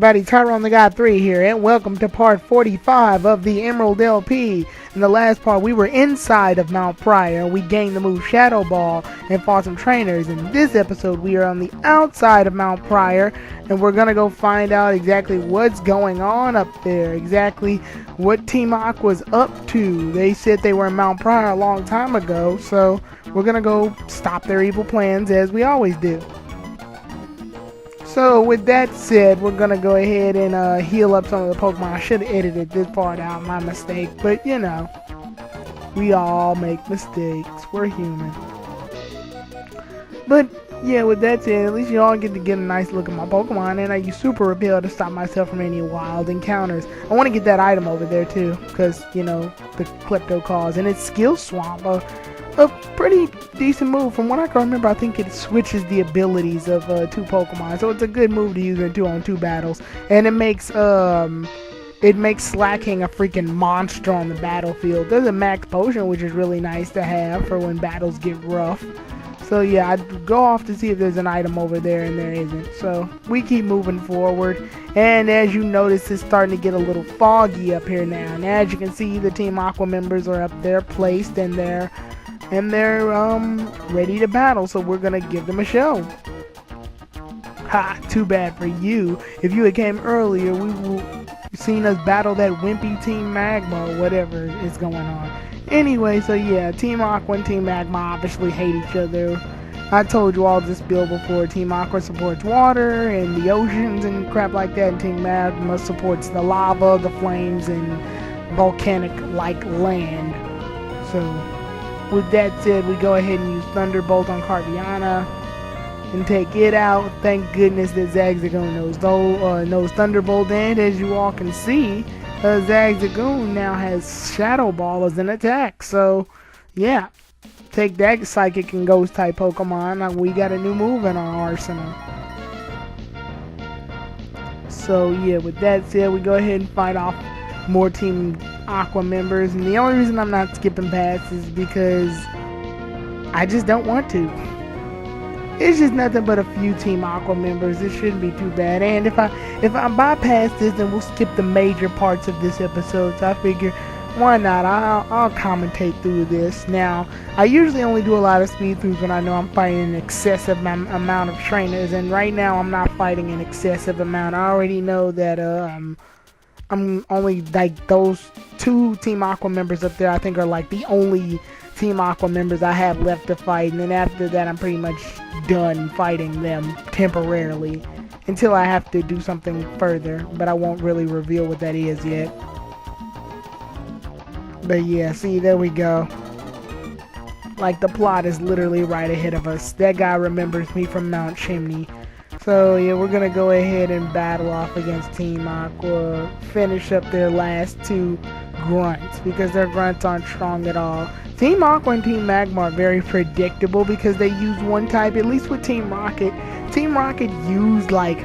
everybody, Tyrone the God 3 here, and welcome to part 45 of the Emerald LP. In the last part, we were inside of Mount Pyre, and we gained the move Shadow Ball and fought some trainers. In this episode, we are on the outside of Mount Pyre, and we're gonna go find out exactly what's going on up there, exactly what Team Aqua's up to. They said they were in Mount Pyre a long time ago, so we're gonna go stop their evil plans as we always do. So with that said, we're gonna go ahead and heal up some of the Pokemon. I should have edited this part out, my mistake, but you know, we all make mistakes. We're human. But yeah, with that said, at least you all get to get a nice look at my Pokemon, and I use Super Repel to stop myself from any wild encounters. I want to get that item over there too, because you know, the Klepto Cause, and it's Skill Swamp. A pretty decent move. From what I can remember, I think it switches the abilities of two Pokemon, so it's a good move to use in 2-on-2 battles, and it makes Slacking a freaking monster on the battlefield. There's a max potion, which is really nice to have for when battles get rough. So yeah, I'd go off to see if there's an item over there, and there isn't. So we keep moving forward, and as you notice, it's starting to get a little foggy up here now. And as you can see, the Team Aqua members are up there placed, and they're ready to battle, so we're gonna give them a show. Ha, too bad for you. If you had came earlier, we would seen us battle that wimpy Team Magma or whatever is going on. Anyway, so yeah, Team Aqua and Team Magma obviously hate each other. I told you all this build before. Team Aqua supports water and the oceans and crap like that, and Team Magma supports the lava, the flames, and volcanic-like land. So with that said, we go ahead and use Thunderbolt on Carviana and take it out. Thank goodness that Zagzagoon knows Thunderbolt, and as you all can see, Zagzagoon now has Shadow Ball as an attack. So yeah, take that Psychic and Ghost type Pokemon. We got a new move in our arsenal. So yeah, with that said, we go ahead and fight off more Team Aqua members, and the only reason I'm not skipping past is because I just don't want to. It's just nothing but a few Team Aqua members. It shouldn't be too bad, and if I bypass this, then we'll skip the major parts of this episode. So I figure, why not? I'll commentate through this. Now, I usually only do a lot of speed throughs when I know I'm fighting an excessive amount of trainers, and right now I'm not fighting an excessive amount. I already know that I'm only like those two Team Aqua members up there. I think are like the only Team Aqua members I have left to fight, and then after that I'm pretty much done fighting them temporarily until I have to do something further, but I won't really reveal what that is yet. But yeah, see, there we go. Like, the plot is literally right ahead of us. That guy remembers me from Mount Chimney. So yeah, we're gonna go ahead and battle off against Team Aqua, finish up their last two grunts, because their grunts aren't strong at all. Team Aqua and Team Magma are very predictable because they use one type, at least with Team Rocket. Team Rocket used like,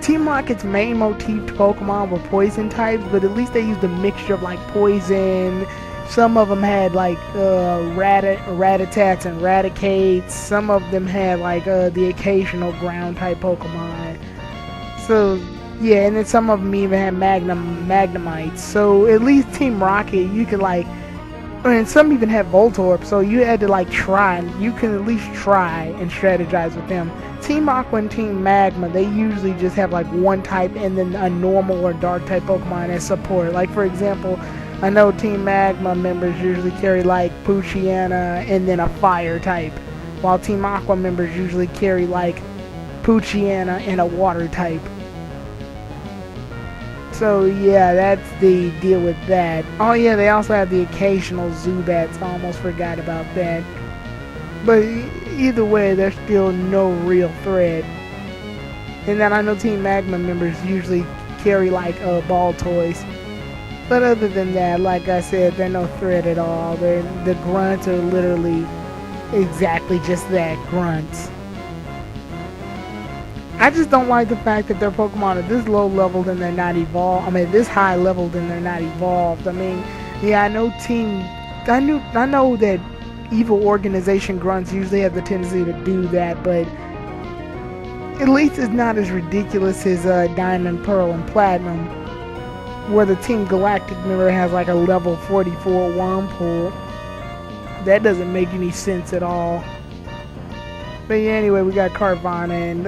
Team Rocket's main motif Pokemon were poison types, but at least they used a mixture of like poison. Some of them had like Rattatats and Raticates. Some of them had like the occasional ground type Pokemon. So yeah, and then some of them even had Magnemites. So at least Team Rocket, you could like, and some even had Voltorb. So you had to like try, and you can at least try and strategize with them. Team Aqua and Team Magma, they usually just have like one type and then a normal or dark type Pokemon as support. Like for example, I know Team Magma members usually carry like Poochyena and then a fire type, while Team Aqua members usually carry like Poochyena and a water type. So yeah, that's the deal with that. Oh yeah, they also have the occasional Zubats. I almost forgot about that. But either way, there's still no real threat. And then I know Team Magma members usually carry like ball toys. But other than that, like I said, they're no threat at all. The grunts are literally exactly just that, grunts. I just don't like the fact that their Pokemon are this low leveled and they're not evolved. I mean, this high leveled and they're not evolved. I mean, yeah, I know that evil organization grunts usually have the tendency to do that, but at least it's not as ridiculous as Diamond, Pearl, and Platinum, where the Team Galactic member has like a level 44 Wormpool. That doesn't make any sense at all. But yeah, anyway, we got Carvana, and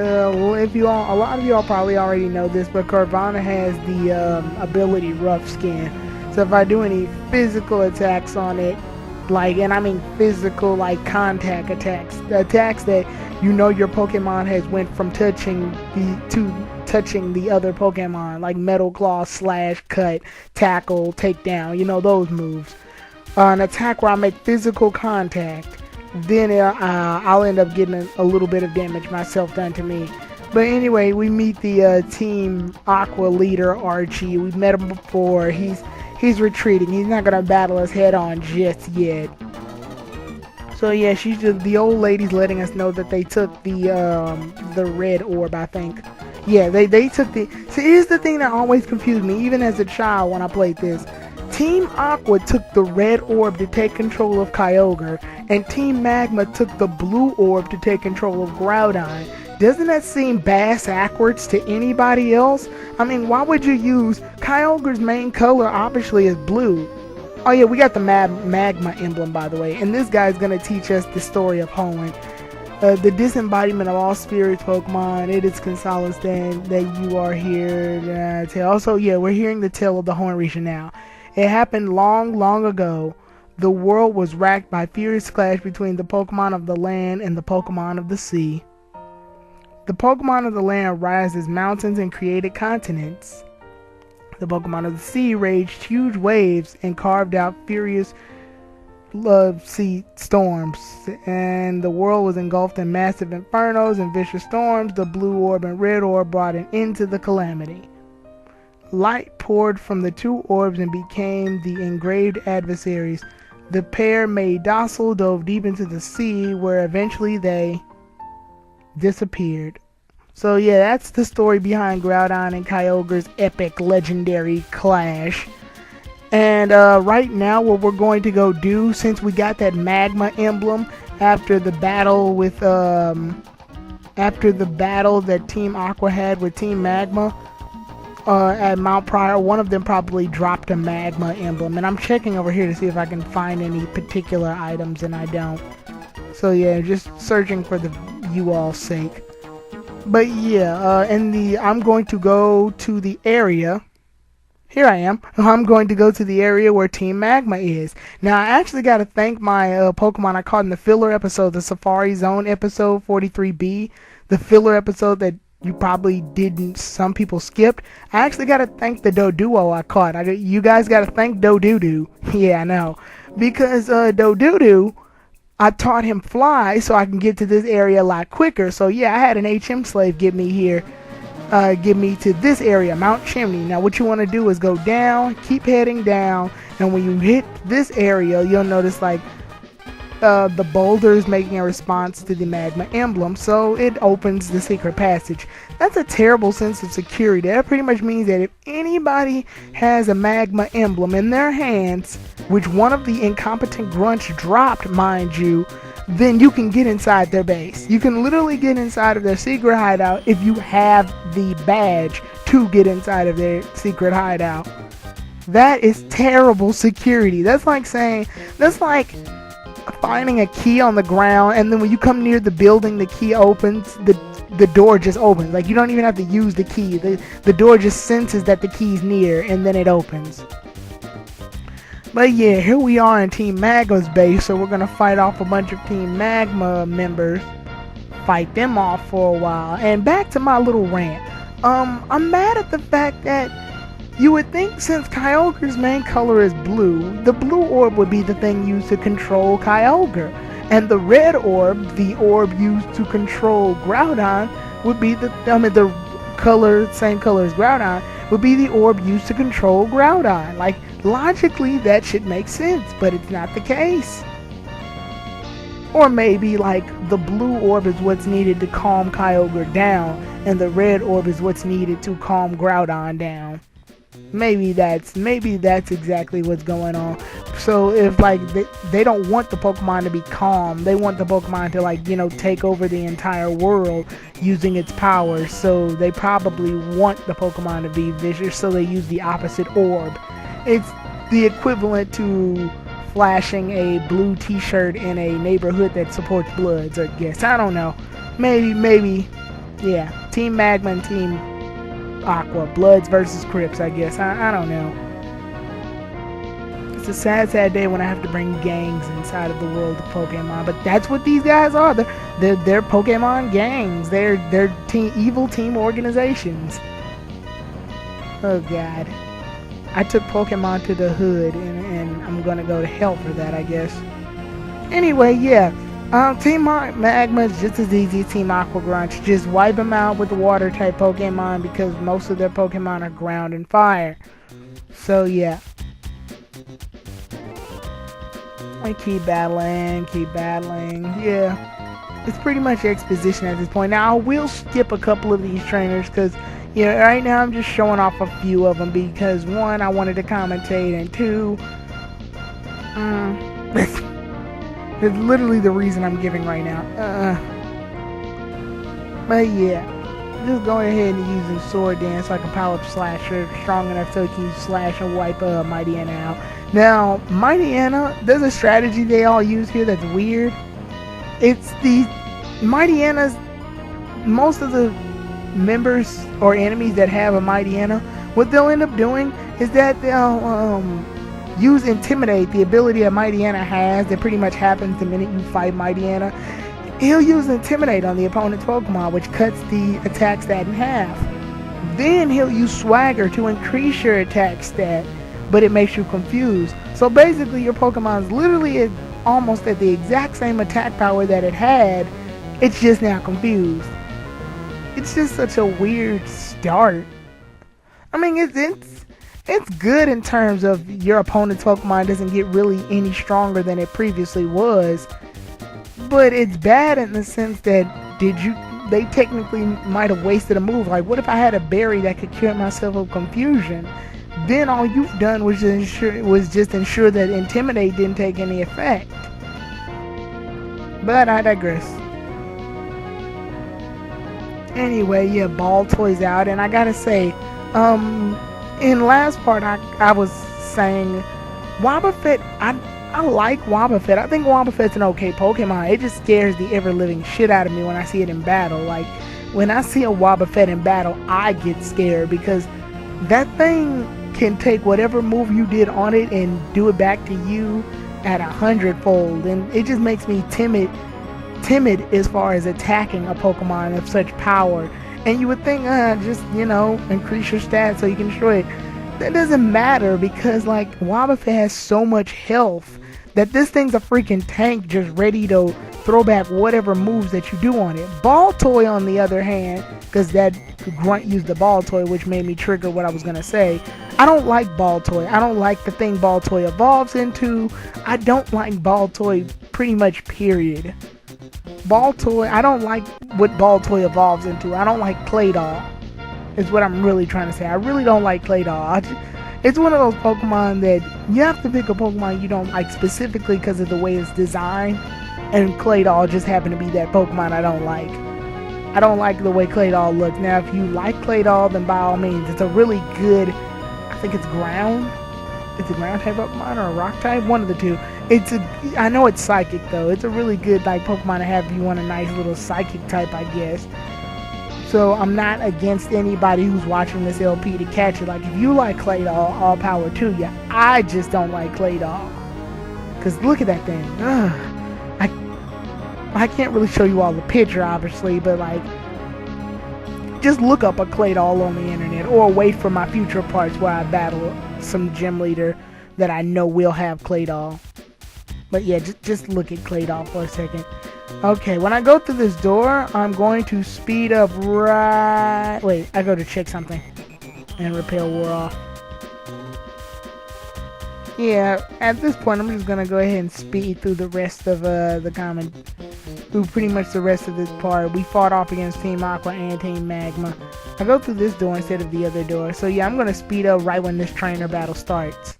if you all, a lot of y'all probably already know this, but Carvana has the ability Rough Skin. So if I do any physical attacks on it, like, and I mean physical, like contact attacks, the attacks that you know your Pokemon has went from touching the other Pokemon, like Metal Claw, Slash, Cut, Tackle, Takedown, you know, those moves. An attack where I make physical contact, then I'll end up getting a little bit of damage myself done to me. But anyway, we meet the Team Aqua leader, Archie. We've met him before. He's retreating. He's not gonna battle us head on just yet. So yeah, she's just, the old lady's letting us know that they took the red orb, I think. Yeah, they took the... So here's the thing that always confused me, even as a child when I played this. Team Aqua took the red orb to take control of Kyogre, and Team Magma took the blue orb to take control of Groudon. Doesn't that seem bass-ackwards to anybody else? I mean, why would you use... Kyogre's main color obviously is blue. Oh yeah, we got the Magma emblem, by the way, and this guy's gonna teach us the story of Hoenn. The disembodiment of all spirits Pokemon, it is consoled that you are here to tell. Also, yeah, we're hearing the tale of the Hoenn region now. It happened long, long ago. The world was racked by furious clash between the Pokemon of the land and the Pokemon of the sea. The Pokemon of the land raised as mountains and created continents. The Pokemon of the sea raged huge waves and carved out furious sea storms. And the world was engulfed in massive infernos and vicious storms. The blue orb and red orb brought an end to the calamity. Light poured from the two orbs and became the engraved adversaries. The pair, made docile, dove deep into the sea, where eventually they disappeared. So yeah, that's the story behind Groudon and Kyogre's epic legendary clash. And right now what we're going to go do, since we got that Magma emblem after the battle with after the battle that Team Aqua had with Team Magma at Mount Pyre, one of them probably dropped a Magma emblem, and I'm checking over here to see if I can find any particular items, and I don't. So yeah, just searching for the you all's sake. But yeah, I'm going to go to the area. Here I am. I'm going to go to the area where Team Magma is. Now, I actually got to thank my Pokemon I caught in the filler episode, the Safari Zone episode 43B, the filler episode that you probably didn't, some people skipped. I actually got to thank the Doduo I caught. You guys got to thank Doduo. Yeah, I know. Because Doduo, I taught him fly so I can get to this area a lot quicker. So yeah, I had an HM slave get me here. Get me to this area, Mount Chimney. Now what you want to do is go down, keep heading down, and when you hit this area, you'll notice like the boulders making a response to the Magma emblem, so it opens the secret passage. That's a terrible sense of security. That pretty much means that if anybody has a Magma emblem in their hands, which one of the incompetent grunts dropped, mind you, then you can get inside their base. You can literally get inside of their secret hideout if you have the badge to get inside of their secret hideout. That is terrible security. That's like finding a key on the ground, and then when you come near the building, the key opens, the door just opens. Like, you don't even have to use the key. The door just senses that the key's near, and then it opens. But yeah, here we are in Team Magma's base, so we're gonna fight off a bunch of Team Magma members, fight them off for a while. And back to my little rant. I'm mad at the fact that you would think since Kyogre's main color is blue, the blue orb would be the thing used to control Kyogre, and the red orb, the orb used to control Groudon, would be the same color as Groudon, would be the orb used to control Groudon. Like, logically that should make sense, but it's not the case. Or maybe like the blue orb is what's needed to calm Kyogre down, and the red orb is what's needed to calm Groudon down. Maybe that's exactly what's going on. So if like they don't want the Pokemon to be calm, they want the Pokemon to like, you know, take over the entire world using its powers. So they probably want the Pokemon to be vicious, so they use the opposite orb. It's the equivalent to flashing a blue t-shirt in a neighborhood that supports Bloods, I guess. I don't know. Maybe. Yeah. Team Magma and Team Aqua. Bloods versus Crips, I guess. I don't know. It's a sad day when I have to bring gangs inside of the world of Pokemon. But that's what these guys are. They're Pokemon gangs. They're evil team organizations. Oh, God. I took Pokemon to the hood, and I'm gonna go to hell for that, I guess. Anyway, yeah. Team Magma is just as easy as Team Aqua Grunch. Just wipe them out with the water-type Pokemon because most of their Pokemon are ground and fire. So, yeah. I keep battling. Yeah. It's pretty much exposition at this point. Now, I will skip a couple of these trainers because, yeah, right now I'm just showing off a few of them because, one, I wanted to commentate, and two, that's literally the reason I'm giving right now. But yeah, just going ahead and using Sword Dance so I can power up Slasher strong enough so it can slash and wipe Mighty Anna out. Now, Mighty Anna, there's a strategy they all use here that's weird. It's the Mighty Anna's, most of the members or enemies that have a Mighty Anna, what they'll end up doing is that they'll use Intimidate, the ability that Mighty Anna has that pretty much happens the minute you fight Mighty Anna. He'll use Intimidate on the opponent's Pokemon, which cuts the attack stat in half. Then he'll use Swagger to increase your attack stat, but it makes you confused. So basically your Pokemon's literally almost at the exact same attack power that it had, it's just now confused. It's just such a weird start. I mean, it's good in terms of your opponent's Pokemon doesn't get really any stronger than it previously was, but it's bad in the sense that they technically might have wasted a move. Like, what if I had a berry that could cure myself of confusion? Then all you've done was just ensure that Intimidate didn't take any effect. But I digress. Anyway, yeah, Baltoy's out, and I gotta say, in last part I was saying Wobbuffet, I like Wobbuffet. I think Wobbuffet's an okay Pokemon. It just scares the ever-living shit out of me when I see it in battle. Like, when I see a Wobbuffet in battle, I get scared because that thing can take whatever move you did on it and do it back to you at 100-fold, and it just makes me timid as far as attacking a Pokemon of such power. And you would think, just, you know, increase your stats so you can destroy it. That doesn't matter because, like, Wobbuffet has so much health that this thing's a freaking tank just ready to throw back whatever moves that you do on it. Baltoy, on the other hand, because that Grunt used the Baltoy, which made me trigger what I was going to say. I don't like Baltoy. I don't like the thing Baltoy evolves into. I don't like Baltoy pretty much, period. Baltoy, I don't like what Baltoy evolves into. I don't like Claydol, is what I'm really trying to say. I really don't like Claydol. It's one of those Pokemon that you have to pick a Pokemon you don't like specifically because of the way it's designed, and Claydol just happened to be that Pokemon I don't like. I don't like the way Claydol looks. Now, if you like Claydol, then by all means, it's a really good, I think it's ground. It's a ground type Pokemon or a rock type, one of the two. I know it's psychic though. It's a really good like Pokemon to have if you want a nice little psychic type, I guess. So I'm not against anybody who's watching this LP to catch it. Like, if you like Claydol, all power to you. I just don't like Claydol. Cause look at that thing. Ugh. I can't really show you all the picture, obviously, but like, just look up a Claydol on the internet, or wait for my future parts where I battle some gym leader that I know will have Claydol. But yeah, just look at Claydol for a second. Okay, when I go through this door, I'm going to speed up right... Wait, I go to check something. And Repel wore off. Yeah, at this point, I'm just gonna go ahead and speed through the rest of through pretty much the rest of this part. We fought off against Team Aqua and Team Magma. I go through this door instead of the other door. So yeah, I'm gonna speed up right when this trainer battle starts.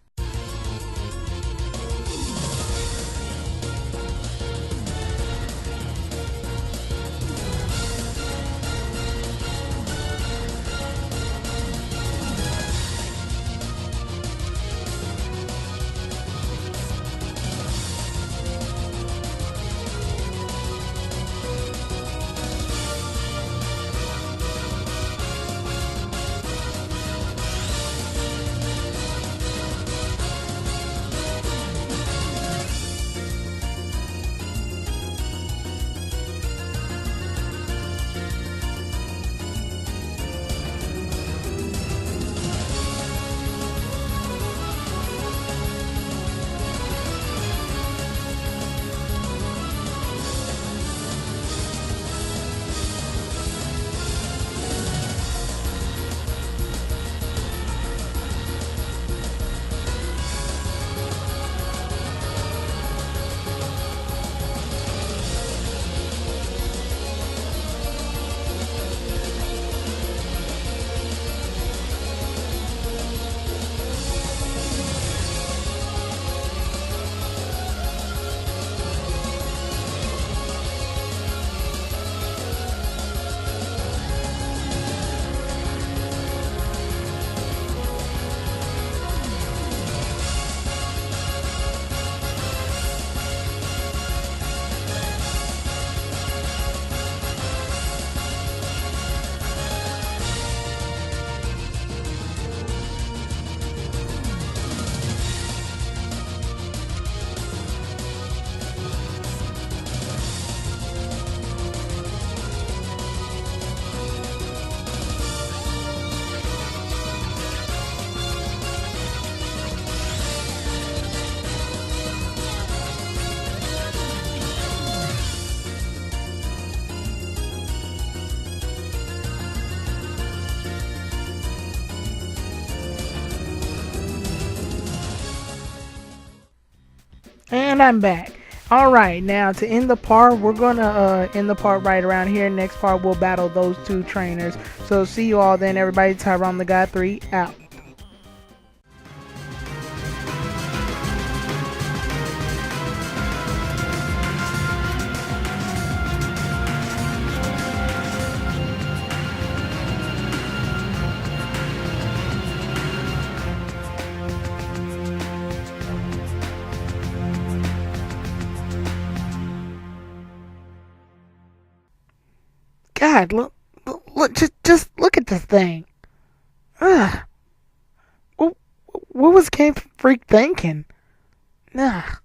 And I'm back. Alright, now to end the part, we're gonna end the part right around here. Next part, we'll battle those two trainers. So see you all then, everybody. Tyrone the God 3 out. God, look, just look at this thing. Ugh. What was Game Freak thinking? Ugh.